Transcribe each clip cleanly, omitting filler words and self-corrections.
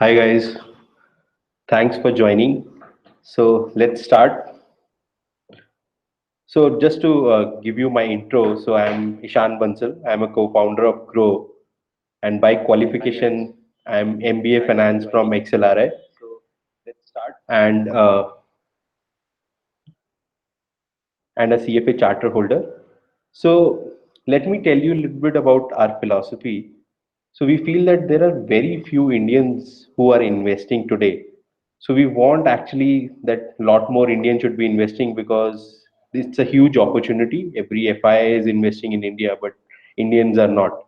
Hi guys, thanks for joining. So let's start. So just to give you my intro, so I'm Ishan Bansal. I'm a co-founder of Groww, and by qualification, I'm MBA Finance from XLRI, and uh, and a CFA charter holder. So let me tell you a little bit about our philosophy. So we feel that there are very few Indians who are investing today. So we want actually that a lot more Indians should be investing because it's a huge opportunity. Every FI is investing in India, but Indians are not.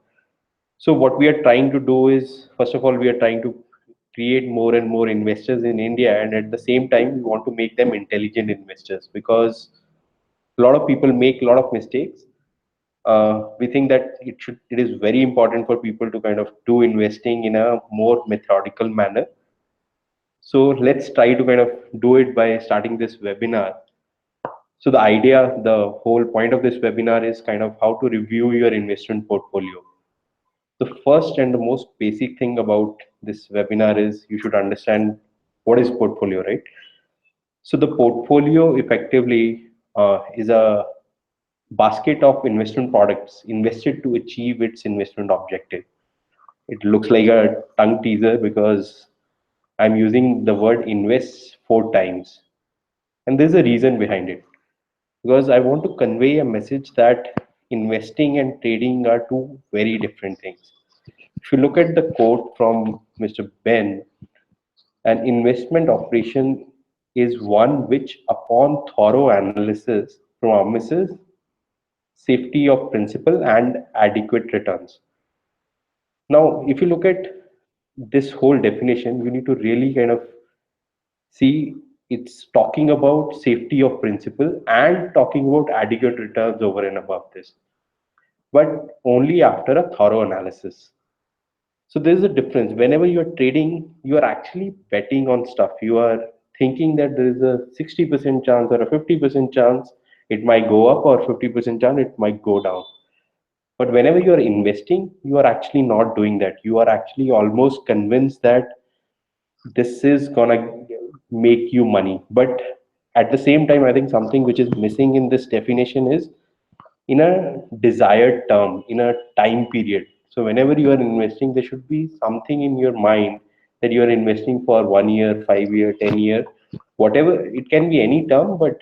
So what we are trying to do is, first of all, we are trying to create more and more investors in India, and at the same time, we want to make them intelligent investors because a lot of people make a lot of mistakes. We think that it is very important for people to kind of do investing in a more methodical manner. So let's try to kind of do it by starting this webinar. So the whole point of this webinar is kind of how to review your investment portfolio. The first and the most basic thing about this webinar is you should understand what is portfolio, right? So the portfolio effectively is a basket of investment products invested to achieve its investment objective. It looks like a tongue teaser because I'm using the word invest 4 times. And there's a reason behind it. Because I want to convey a message that investing and trading are two very different things. If you look at the quote from Mr. Ben, an investment operation is one which, upon thorough analysis, promises safety of principal and adequate returns. Now, if you look at this whole definition, you need to really kind of see it's talking about safety of principal and talking about adequate returns over and above this, but only after a thorough analysis. So there's a difference. Whenever you're trading, you are actually betting on stuff. You are thinking that there is a 60% chance or a 50% chance it might go up, or 50% chance it might go down. But whenever you are investing, you are actually not doing that. You are actually almost convinced that this is gonna make you money. But at the same time, I think something which is missing in this definition is in a desired term, in a time period. So whenever you are investing, there should be something in your mind that you are investing for 1 year, 5 year, 10 year, whatever. It can be any term, but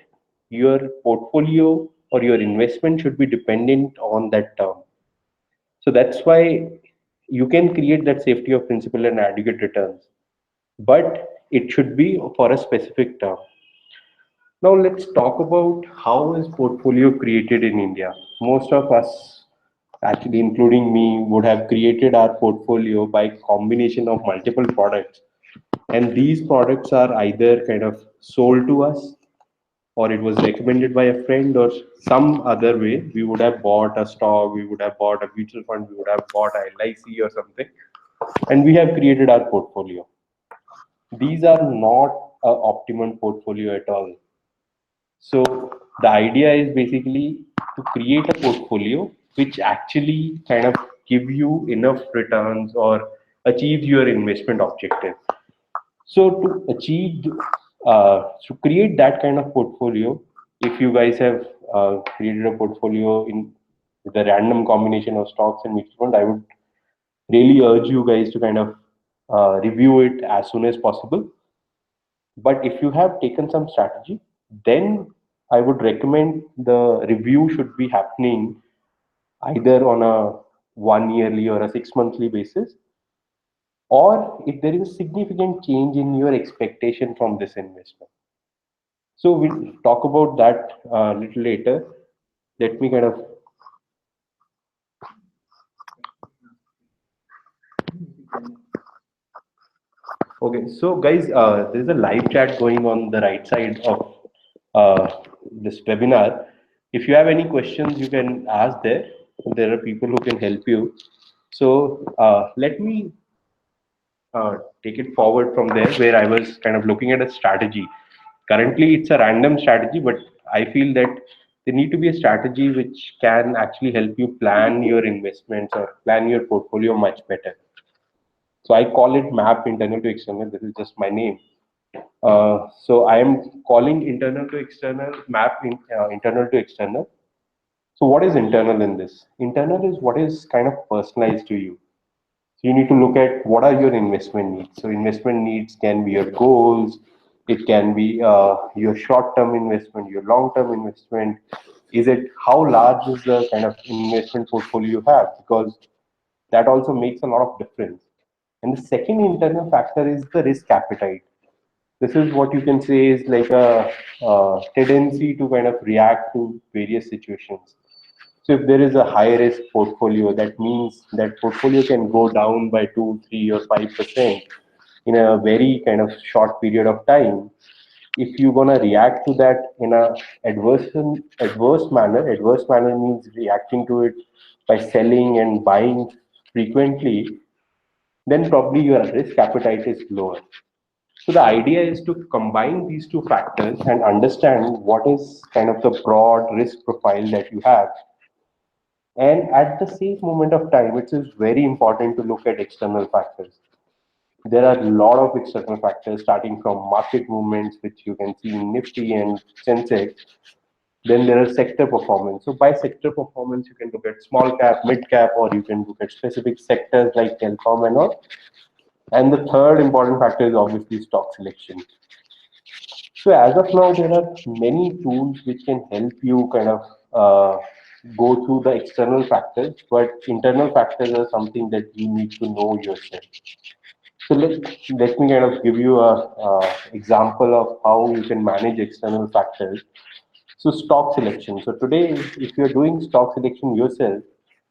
your portfolio or your investment should be dependent on that term. So that's why you can create that safety of principal and adequate returns, but it should be for a specific term. Now let's talk about how is portfolio created in India. Most of us, actually including me, would have created our portfolio by combination of multiple products. And these products are either kind of sold to us, or it was recommended by a friend, or some other way. We would have bought a stock, we would have bought a mutual fund, we would have bought a LIC or something, and we have created our portfolio. These are not a optimum portfolio at all. So the idea is basically to create a portfolio which actually kind of give you enough returns or achieve your investment objective. So to create that kind of portfolio, if you guys have created a portfolio in with a random combination of stocks and mutual fund, I would really urge you guys to kind of review it as soon as possible. But if you have taken some strategy, then I would recommend the review should be happening either on a 1 yearly or a 6 monthly basis, or if there is a significant change in your expectation from this investment. So we'll talk about that a little later. Let me kind of okay. So guys, there's a live chat going on the right side of this webinar. If you have any questions, you can ask there. There are people who can help you. So let me take it forward from there, where I was kind of looking at a strategy. Currently, it's a random strategy, but I feel that there need to be a strategy which can actually help you plan your investments or plan your portfolio much better. So I call it map internal to external. This is just my name. So I am calling internal to external, internal to external. So what is internal in this? Internal is what is kind of personalized to you. So you need to look at what are your investment needs. So investment needs can be your goals, it can be your short-term investment, your long-term investment. Is it how large is the kind of investment portfolio you have? Because that also makes a lot of difference. And the second internal factor is the risk appetite. This is what you can say is like a tendency to kind of react to various situations. So if there is a high risk portfolio, that means that portfolio can go down by 2, 3, or 5% in a very kind of short period of time. If you're gonna react to that in a adverse manner means reacting to it by selling and buying frequently, then probably your risk appetite is lower. So the idea is to combine these two factors and understand what is kind of the broad risk profile that you have. And at the same moment of time, it is very important to look at external factors. There are a lot of external factors starting from market movements, which you can see in Nifty and Sensex. Then there are sector performance. So by sector performance, you can look at small cap, mid cap, or you can look at specific sectors like telecom and all. And the third important factor is obviously stock selection. So as of now, there are many tools which can help you kind of go through the external factors, but internal factors are something that you need to know yourself. So let me kind of give you a example of how you can manage external factors. So stock selection. So today, if you're doing stock selection yourself,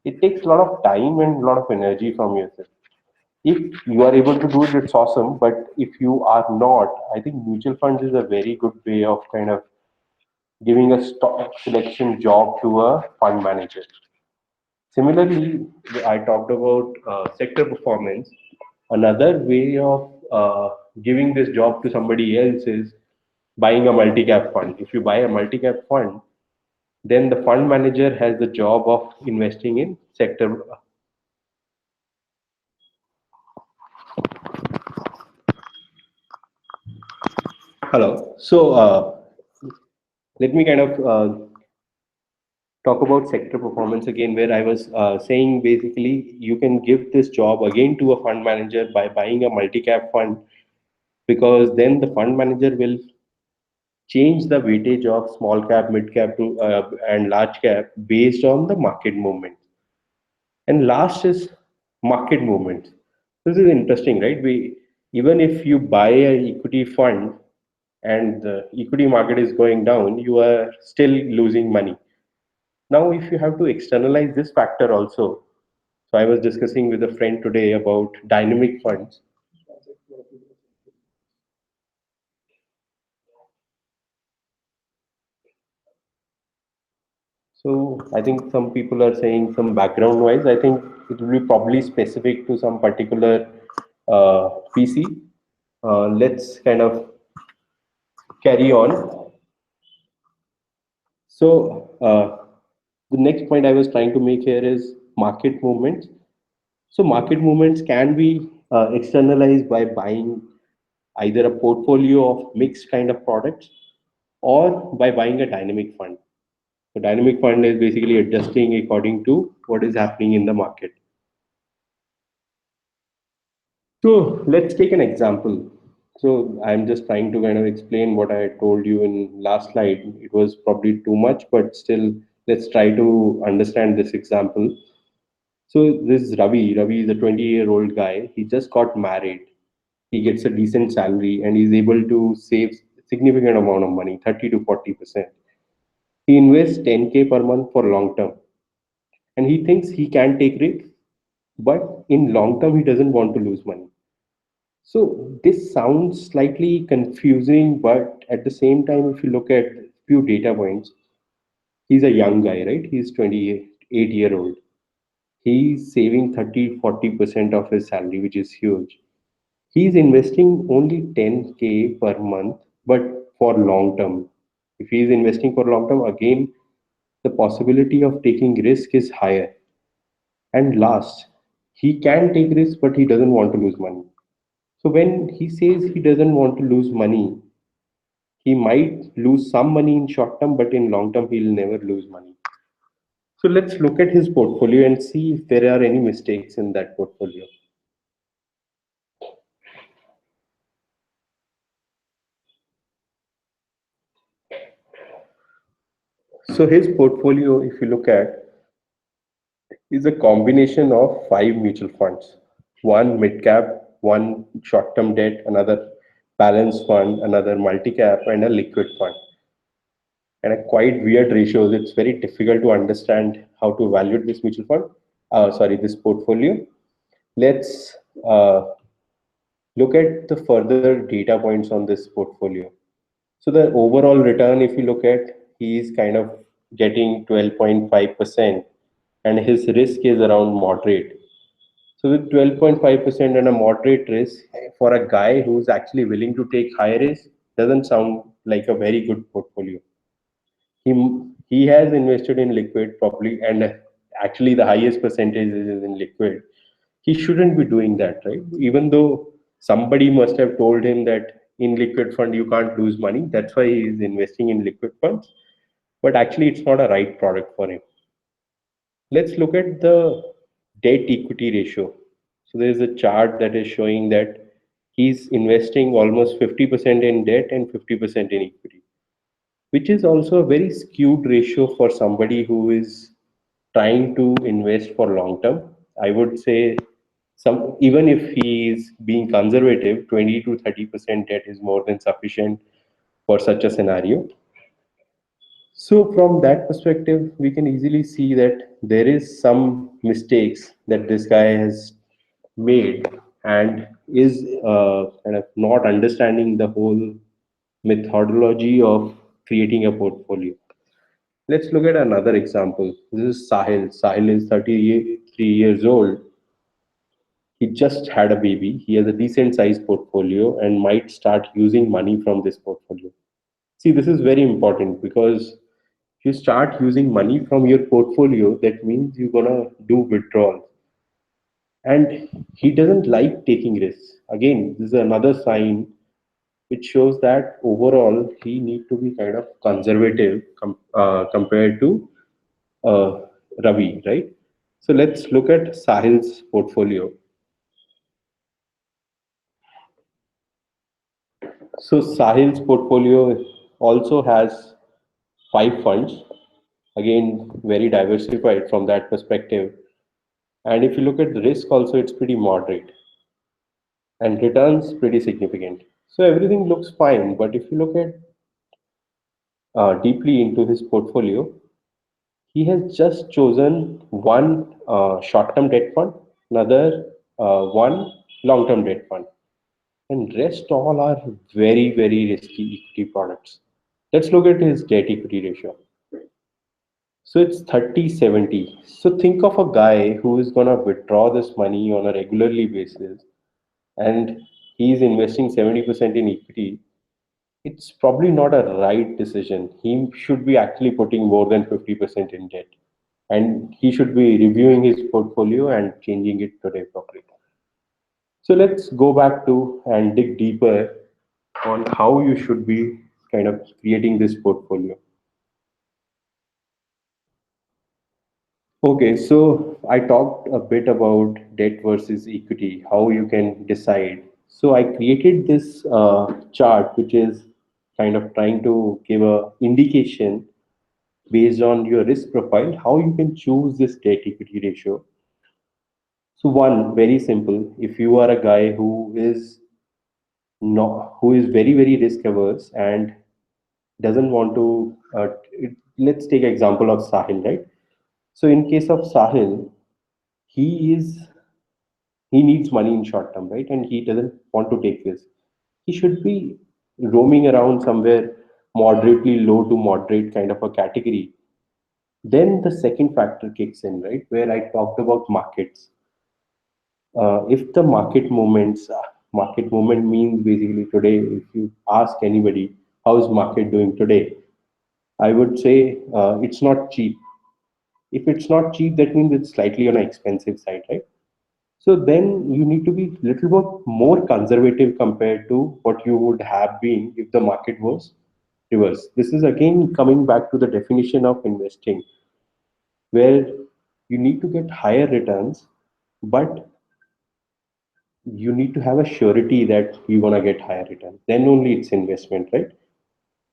it takes a lot of time and a lot of energy from yourself. If you are able to do it, it's awesome. But if you are not, I think mutual funds is a very good way of kind of giving a stock selection job to a fund manager. Similarly, I talked about sector performance. Another way of giving this job to somebody else is buying a multi-cap fund. If you buy a multi-cap fund, then the fund manager has the job of investing in sector. Hello. So let me kind of talk about sector performance again, where I was saying basically you can give this job again to a fund manager by buying a multi-cap fund, because then the fund manager will change the weightage of small cap, mid cap to and large cap based on the market movement. And last is market movement. This is interesting, right? We even if you buy a equity fund and the equity market is going down, you are still losing money. Now, if you have to externalize this factor also, so I was discussing with a friend today about dynamic funds. So I think some people are saying some background noise. I think it will be probably specific to some particular PC. Let's kind of carry on. So the next point I was trying to make here is market movements. So market movements can be externalized by buying either a portfolio of mixed kind of products or by buying a dynamic fund. So dynamic fund is basically adjusting according to what is happening in the market. So let's take an example. So I'm just trying to kind of explain what I told you in last slide. It was probably too much, but still let's try to understand this example. So this is Ravi. Ravi is a 20-year-old guy. He just got married. He gets a decent salary and he's able to save significant amount of money, 30 to 40%. He invests 10K per month for long term and he thinks he can take risks, but in long term, he doesn't want to lose money. So this sounds slightly confusing, but at the same time, if you look at few data points, he's a young guy, right? He's 28-year-old. He's saving 30-40% of his salary, which is huge. He's investing only 10K per month, but for long term. If he's investing for long term, again, the possibility of taking risk is higher. And last, He can take risks, but he doesn't want to lose money. So when he says he doesn't want to lose money, he might lose some money in short term, but in long term, he'll never lose money. So let's look at his portfolio and see if there are any mistakes in that portfolio. So his portfolio, if you look at, is a combination of five mutual funds: one mid cap, one short term debt, another balance fund, another multi cap, and a liquid fund. And a quite weird ratios. It's very difficult to understand how to evaluate this mutual fund. Sorry, this portfolio. Let's look at the further data points on this portfolio. So the overall return, if you look at, he is kind of getting 12.5%, and his risk is around moderate. So with 12.5% and a moderate risk for a guy who's actually willing to take high risk, doesn't sound like a very good portfolio. He has invested in liquid probably, and actually the highest percentage is in liquid. He shouldn't be doing that, right? Even though somebody must have told him that in liquid fund you can't lose money, that's why he is investing in liquid funds. But actually, it's not a right product for him. Let's look at the debt equity ratio. So there's a chart that is showing that he's investing almost 50% in debt and 50% in equity, which is also a very skewed ratio for somebody who is trying to invest for long term. I would say some, even if he is being conservative, 20 to 30% debt is more than sufficient for such a scenario. So from that perspective, we can easily see that there is some mistakes that this guy has made, and is kind of not understanding the whole methodology of creating a portfolio. Let's look at another example. This is Sahil. Sahil is 33 years old. He just had a baby. He has a decent sized portfolio and might start using money from this portfolio. See, this is very important because if you start using money from your portfolio, that means you're gonna do withdrawals. And he doesn't like taking risks. Again, this is another sign which shows that overall he need to be kind of conservative compared to uh, Ravi, right? So let's look at Sahil's portfolio. So Sahil's portfolio also has five funds, again very diversified from that perspective. And if you look at the risk also, it's pretty moderate and returns pretty significant. So everything looks fine, but if you look at deeply into his portfolio, he has just chosen one short-term debt fund, another one long-term debt fund, and rest all are very, very risky equity products. Let's look at his debt equity ratio. So it's 30/70. So think of a guy who is going to withdraw this money on a regularly basis, and he is investing 70% in equity. It's probably not a right decision. He should be actually putting more than 50% in debt. And he should be reviewing his portfolio and changing it today properly. So let's go back to and dig deeper on how you should be kind of creating this portfolio. Okay, so I talked a bit about debt versus equity, how you can decide. So I created this chart, which is kind of trying to give a indication based on your risk profile, how you can choose this debt equity ratio. So one, very simple. If you are a guy who is very, very risk averse and doesn't want to, let's take example of Sahil, right? So in case of Sahil, he is he needs money in short term, right? And he doesn't want to take this. He should be roaming around somewhere moderately low to moderate kind of a category. Then the second factor kicks in, right? Where I talked about markets. If the market movement means basically today, if you ask anybody, how is market doing today? I would say it's not cheap. If it's not cheap, that means it's slightly on an expensive side, right? So then you need to be little bit more conservative compared to what you would have been if the market was reverse. This is again coming back to the definition of investing, where you need to get higher returns, but you need to have a surety that you're gonna get higher returns. Then only it's investment, right?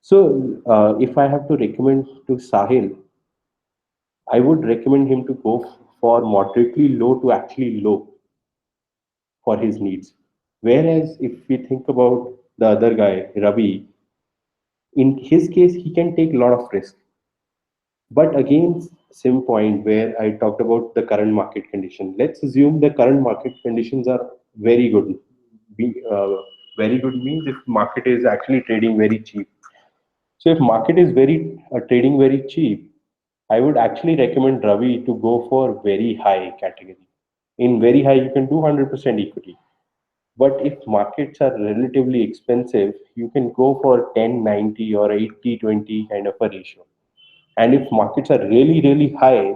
So if I have to recommend to Sahil, I would recommend him to go for moderately low to actually low for his needs. Whereas if we think about the other guy, Ravi, in his case, he can take a lot of risk. But again, same point where I talked about the current market condition. Let's assume the current market conditions are very good. Be, very good means if market is actually trading very cheap. So if market is very trading very cheap, I would actually recommend Ravi to go for very high category. In very high, you can do 100% equity. But if markets are relatively expensive, you can go for 10-90 or 80-20 kind of a ratio. And if markets are really, really high,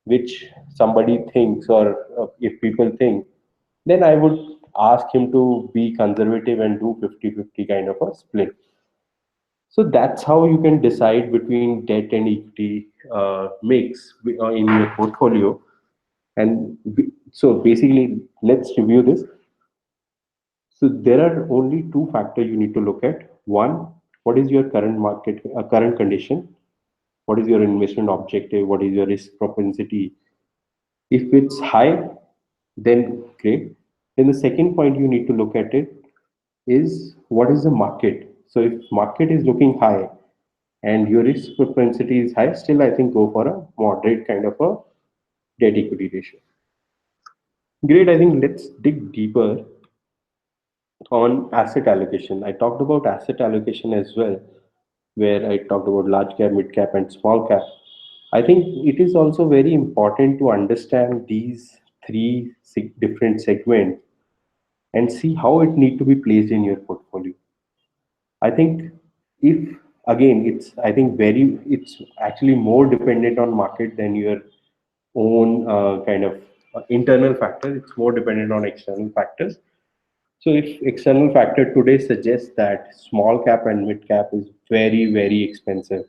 which somebody thinks or if people think, then I would ask him to be conservative and do 50-50 kind of a split. So that's how you can decide between debt and equity mix in your portfolio. And so basically, let's review this. So there are only two factors you need to look at. One, what is your current market, current condition? What is your investment objective? What is your risk propensity? If it's high, then great. Then the second point you need to look at it is what is the market. So if market is looking high and your risk propensity is high, still I think go for a moderate kind of a debt equity ratio. Great. I think let's dig deeper on asset allocation. I talked about asset allocation as well, where I talked about large cap, mid cap, and small cap. I think it is also very important to understand these three different segments and see how it need to be placed in your portfolio. I think if again it's I think very it's actually more dependent on market than your own kind of internal factor. It's more dependent on external factors. So if external factor today suggests that small cap and mid cap is very, very expensive,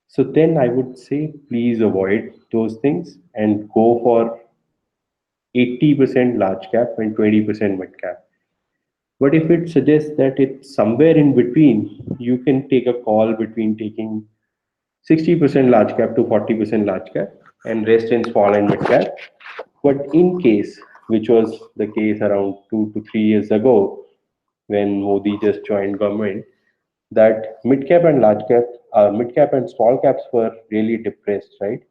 so then I would say please avoid those things and go for 80% large cap and 20% mid cap. But if it suggests that it's somewhere in between, you can take a call between taking 60% large cap to 40% large cap and rest in small and mid cap. But in case, which was the case around 2 to 3 years ago, when Modi just joined government, that mid cap and small caps were really depressed, right?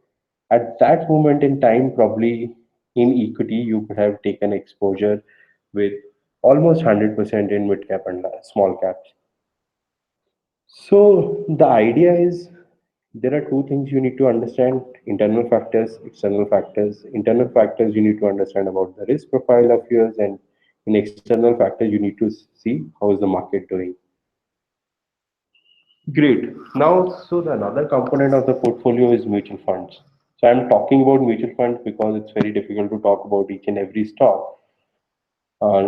At that moment in time, probably in equity, you could have taken exposure with almost 100% in mid cap and small caps. So the idea is there are two things you need to understand: internal factors, external factors. Internal factors you need to understand about the risk profile of yours, and in external factors you need to see how is the market doing. Great. Now, so the another component of the portfolio is mutual funds. So I'm talking about mutual funds because it's very difficult to talk about each and every stock.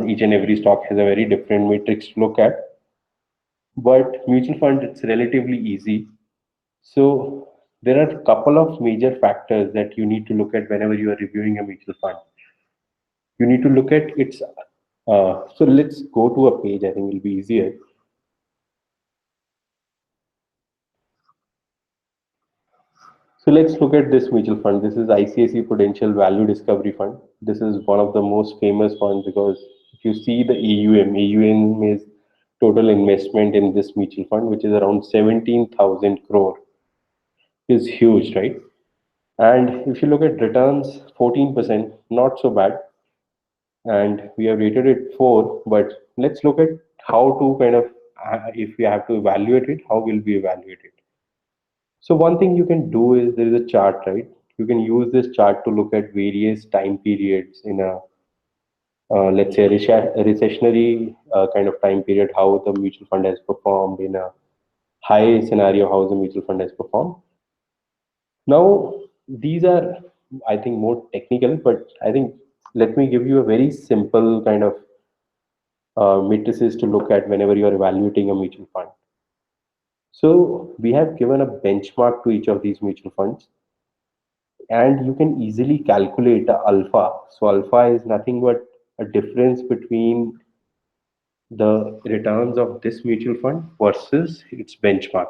Each and every stock has a very different matrix to look at. But mutual fund, it's relatively easy. So there are a couple of major factors that you need to look at whenever you are reviewing a mutual fund. You need to look at its. So let's go to a page. I think it'll be easier. So let's look at this mutual fund. This is ICICI Prudential Value Discovery Fund. This is one of the most famous funds because if you see the AUM is total investment in this mutual fund, which is around 17,000 crore, is huge, right? And if you look at returns, 14%, not so bad. And we have rated it 4, but let's look at how to kind of, if we have to evaluate it, how will we evaluate it? So one thing you can do is there is a chart, right? You can use this chart to look at various time periods in a, let's say, recessionary kind of time period, how the mutual fund has performed in a high scenario, how the mutual fund has performed. Now, these are, I think, more technical, but I think let me give you a very simple kind of matrices to look at whenever you are evaluating a mutual fund. So we have given a benchmark to each of these mutual funds, and you can easily calculate the alpha. So alpha is nothing but a difference between the returns of this mutual fund versus its benchmark.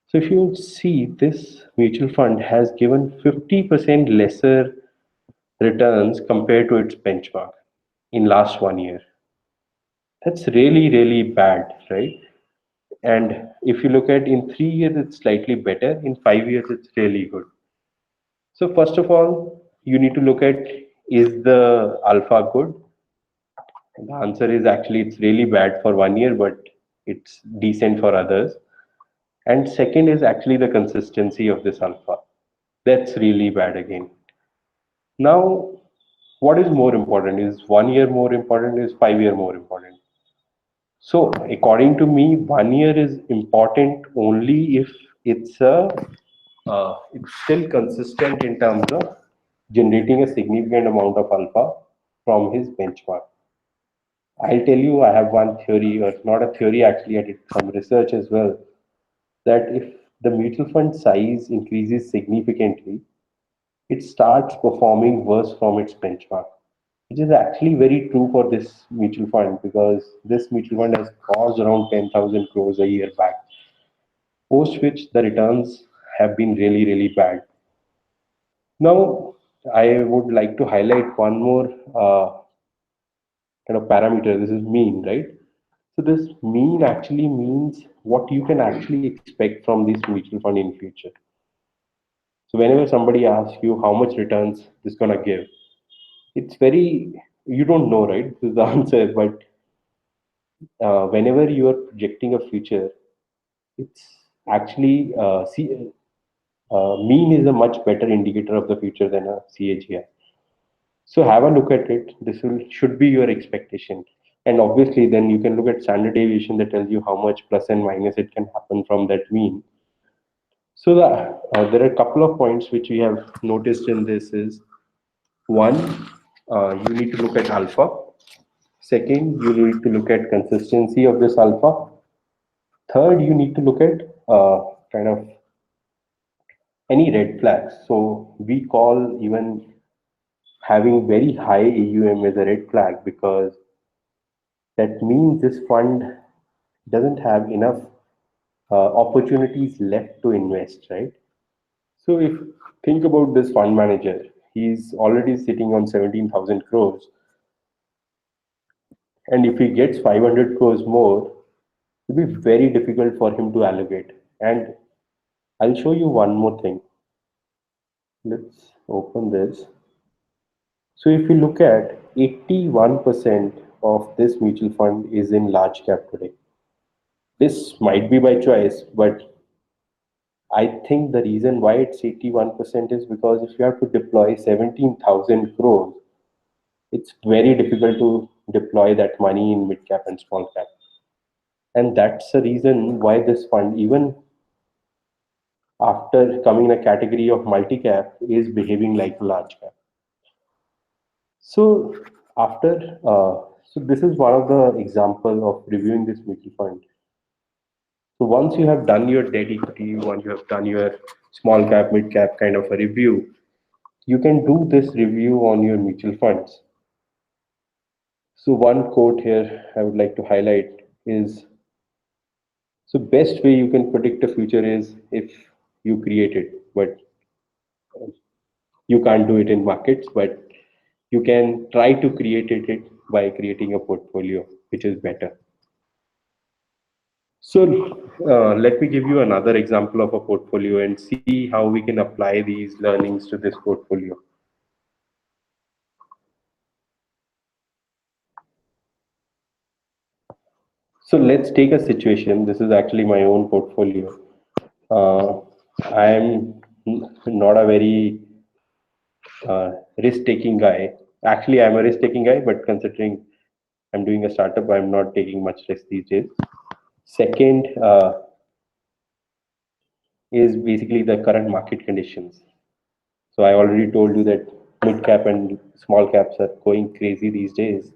So if you see, this mutual fund has given 50% lesser returns compared to its benchmark in last 1 year. That's really, really bad, right? And if you look at in 3 years, it's slightly better. In 5 years, it's really good. So first of all, you need to look at, is the alpha good? And the answer is actually it's really bad for 1 year, but it's decent for others. And second is actually the consistency of this alpha. That's really bad again. Now, what is more important? Is 1 year more important? Is 5 year more important? So, according to me, 1 year is important only if it's it's still consistent in terms of generating a significant amount of alpha from his benchmark. I'll tell you, I have one theory, or it's not a theory actually, I did some research as well, that if the mutual fund size increases significantly, it starts performing worse from its benchmark, which is actually very true for this mutual fund because this mutual fund has caused around 10,000 crores a year back, post which the returns have been really, really bad. Now, I would like to highlight one more kind of parameter. This is mean, right? So this mean actually means what you can actually expect from this mutual fund in future. So whenever somebody asks you how much returns this gonna give, it's very, you don't know, right? This is the answer, but whenever you are projecting a future, it's actually mean is a much better indicator of the future than a CAGR. So have a look at it. This will should be your expectation, and obviously then you can look at standard deviation that tells you how much plus and minus it can happen from that mean. So there are a couple of points which we have noticed in this is one, you need to look at alpha. Second, you need to look at consistency of this alpha. Third, you need to look at kind of any red flags. So we call even having very high AUM as a red flag because that means this fund doesn't have enough opportunities left to invest, right? So if think about this fund manager, he's already sitting on 17,000 crores, and if he gets 500 crores more, it will be very difficult for him to allocate. And I'll show you one more thing. Let's open this. So if you look at 81% of this mutual fund is in large cap today. This might be by choice, but I think the reason why it's 81% is because if you have to deploy 17,000 crores, it's very difficult to deploy that money in mid cap and small cap. And that's the reason why this fund, even after coming in a category of multi cap, is behaving like a large cap. So so this is one of the example of reviewing this mutual fund. So once you have done your debt equity, once you have done your small cap, mid cap kind of a review, you can do this review on your mutual funds. So one quote here I would like to highlight is, so best way you can predict the future is if you create it, but you can't do it in markets, but you can try to create it by creating a portfolio, which is better. So let me give you another example of a portfolio and see how we can apply these learnings to this portfolio. So let's take a situation. This is actually my own portfolio. Uh, I'm not a very risk-taking guy. Actually, I'm a risk-taking guy, but considering I'm doing a startup, I'm not taking much risk these days. Second is basically the current market conditions. So I already told you that mid cap and small caps are going crazy these days,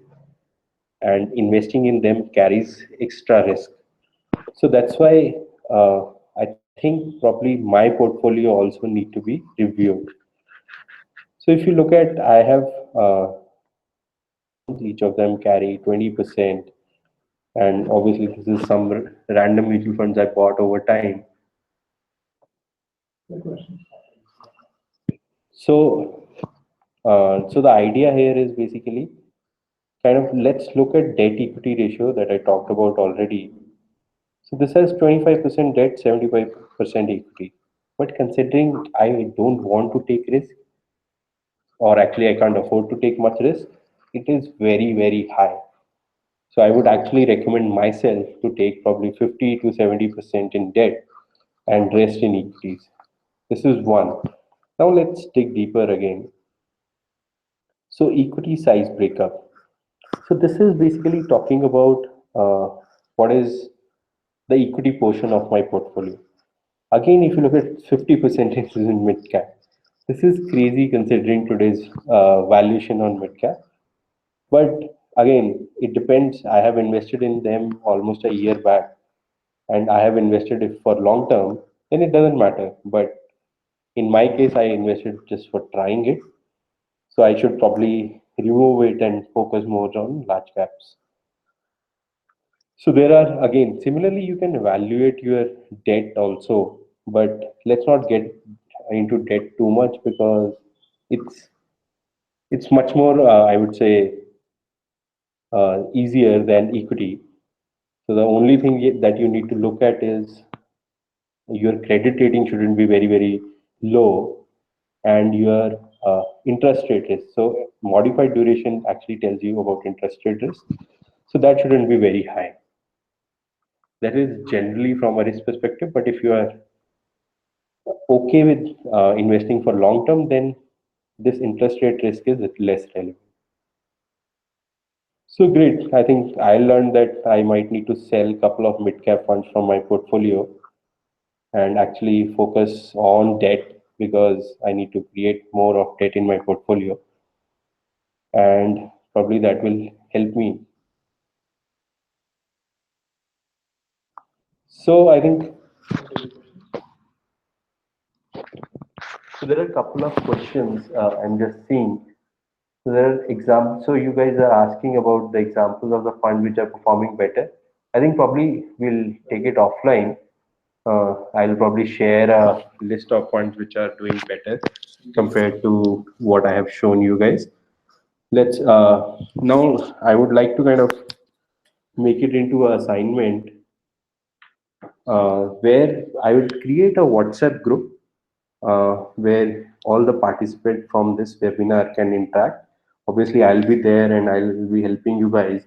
and investing in them carries extra risk. So that's why I think probably my portfolio also need to be reviewed. So if you look at, I have funds, each of them carry 20%, and obviously this is some random mutual funds I bought over time. So, so the idea here is basically kind of, let's look at debt equity ratio that I talked about already. So this has 25% debt, 75% equity. But considering I don't want to take risk, or actually I can't afford to take much risk, it is very, very high. So I would actually recommend myself to take probably 50 to 70% in debt and rest in equities. This is one. Now let's dig deeper again. So equity size breakup. So this is basically talking about what is the equity portion of my portfolio. Again, if you look at 50% is in mid cap. This is crazy considering today's valuation on mid cap. But again, it depends. I have invested in them almost a year back, and I have invested it for long term, then it doesn't matter. But in my case, I invested just for trying it. So I should probably remove it and focus more on large caps. So there are, again, similarly, you can evaluate your debt also, but let's not get into debt too much because it's it's much more, I would say, easier than equity. So the only thing that you need to look at is your credit rating shouldn't be very, very low, and your interest rate risk. So modified duration actually tells you about interest rate risk. So that shouldn't be very high. That is generally from a risk perspective. But if you are okay with investing for long term, then this interest rate risk is less relevant. So great. I think I learned that I might need to sell a couple of mid cap funds from my portfolio and actually focus on debt because I need to create more of debt in my portfolio, and probably that will help me. So I think, so there are a couple of questions I'm just seeing. So there are examples. So you guys are asking about the examples of the fund which are performing better. I think probably we'll take it offline. I'll probably share a list of funds which are doing better compared to what I have shown you guys. Let's now I would like to kind of make it into an assignment where I will create a WhatsApp group where all the participants from this webinar can interact. Obviously, I'll be there and I'll be helping you guys.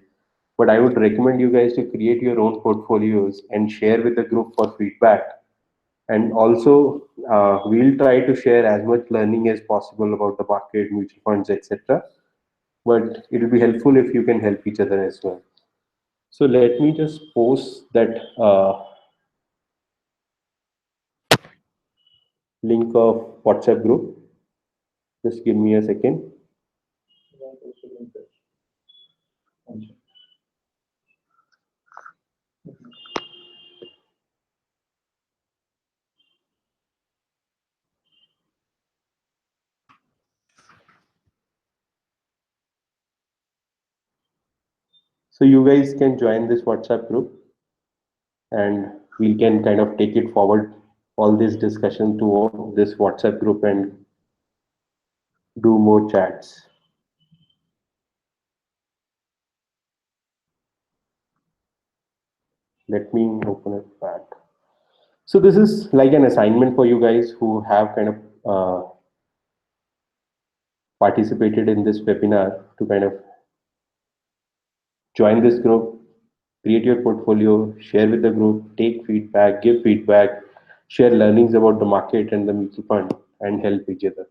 But I would recommend you guys to create your own portfolios and share with the group for feedback. And also, we'll try to share as much learning as possible about the market, mutual funds, etc. But it will be helpful if you can help each other as well. So let me just post that link of WhatsApp group. Just give me a second. So you guys can join this WhatsApp group, and we can kind of take it forward all this discussion to this WhatsApp group and do more chats. Let me open it back. So this is like an assignment for you guys who have kind of participated in this webinar to kind of join this group, create your portfolio, share with the group, take feedback, give feedback, share learnings about the market and the mutual fund, and help each other.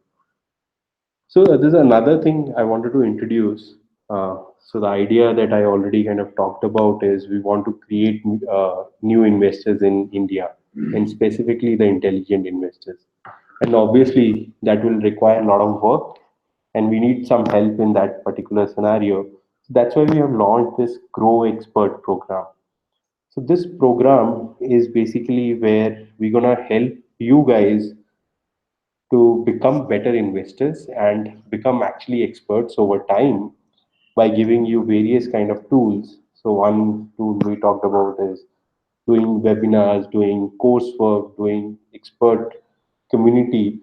So there's another thing I wanted to introduce. So the idea that I already kind of talked about is we want to create new investors in India, and specifically the intelligent investors. And obviously that will require a lot of work. and we need some help in that particular scenario. So that's why we have launched this Grow Expert program. So this program is basically where we're gonna help you guys to become better investors and become actually experts over time by giving you various kind of tools. So one tool we talked about is doing webinars, doing coursework, doing expert community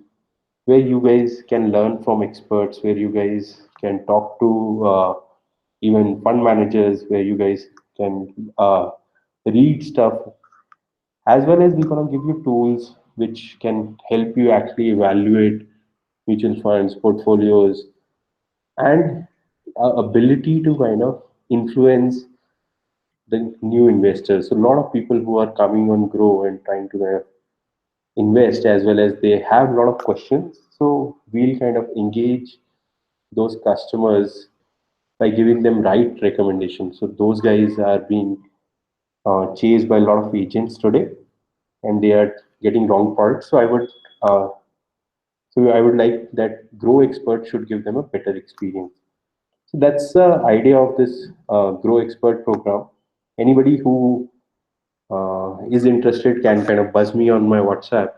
where you guys can learn from experts, where you guys can talk to even fund managers, where you guys can read stuff, as well as we're going to give you tools which can help you actually evaluate mutual funds, portfolios, and ability to kind of influence the new investors. So a lot of people who are coming on Grow and trying to kind of invest as well as they have a lot of questions. So we'll kind of engage those customers by giving them right recommendations. So those guys are being chased by a lot of agents today, and they are getting wrong products. Uh, so I would like that Grow Expert should give them a better experience. So that's the idea of this Grow Expert program. Anybody who is interested can kind of buzz me on my WhatsApp.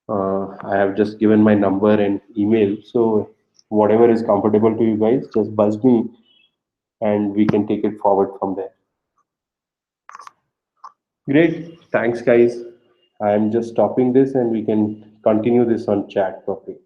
I have just given my number and email. So whatever is comfortable to you guys, just buzz me and we can take it forward from there. Great. Thanks, guys. I'm just stopping this and we can continue this on chat topic.